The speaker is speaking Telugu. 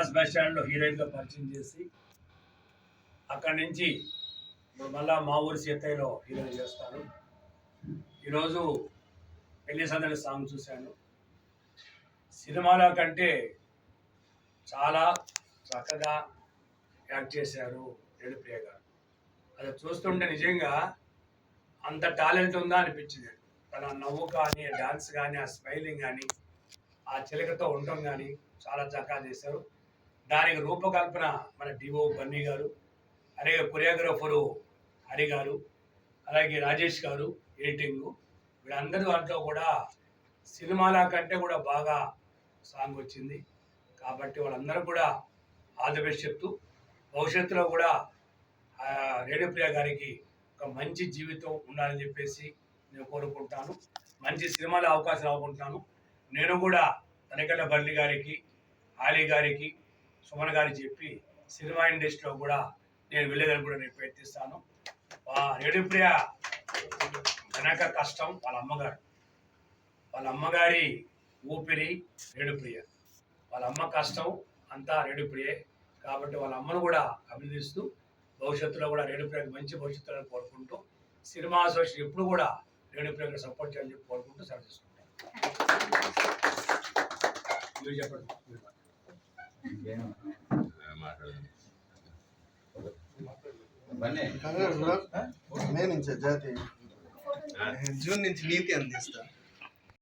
మెడ్రాస్ బస్ స్టాండ్లో హీరోయిన్గా పరిచయం చేసి అక్కడి నుంచి ఇప్పుడు మళ్ళా మా ఊరి సీతయ్యలో హీరోయిన్ చేస్తాను. ఈరోజు పెళ్లి సందడి సాంగ్ చూశాను. సినిమాల కంటే చాలా చక్కగా యాక్ట్ చేశారు రేణుప్రియ గారు. అది చూస్తుంటే నిజంగా అంత టాలెంట్ ఉందా అనిపించింది. తన నవ్వు కానీ, డాన్స్ కానీ, ఆ స్మైలింగ్ కానీ, ఆ చిలకతో ఉండటం కానీ చాలా చక్కగా చేశారు. దానికి రూపకల్పన మన డిఓ బన్నీ గారు, అలాగే కొరియోగ్రాఫరు హరి గారు, అలాగే రాజేష్ గారు ఎడిటింగు, వీళ్ళందరూ దాంట్లో కూడా సినిమాల కంటే కూడా బాగా సాంగ్ వచ్చింది. కాబట్టి వాళ్ళందరూ కూడా ఆల్ ది బెస్ట్ చెప్తూ భవిష్యత్తులో కూడా రేణుప్రియ గారికి ఒక మంచి జీవితం ఉండాలని చెప్పేసి నేను కోరుకుంటాను. మంచి సినిమాలో అవకాశాలు అనుకుంటున్నాను. నేను కూడా తనికెళ్ళ బల్లి గారికి, ఆలీ గారికి, సుమన్ గారికి చెప్పి సినిమా ఇండస్ట్రీలో కూడా నేను వెళ్ళేదని కూడా నేను ప్రయత్నిస్తాను. రేణుప్రియ వెనక కష్టం వాళ్ళ అమ్మగారు, వాళ్ళ అమ్మగారి ఊపిరి రేణుప్రియ, వాళ్ళ అమ్మ కష్టం అంతా రేణుప్రియే. కాబట్టి వాళ్ళ అమ్మను కూడా అభినందిస్తూ భవిష్యత్తులో కూడా రేణుప్రియకి మంచి భవిష్యత్తులను కోరుకుంటూ సినిమా అసోసియేషన్ ఎప్పుడు కూడా రేణుప్రియకి సపోర్ట్ చేయాలని చెప్పి కోరుకుంటూ సెలవు తీసుకుంటాను. మీరు చెప్పండి. నేను జాతి జూన్ నుంచి నీతి అందిస్తాను.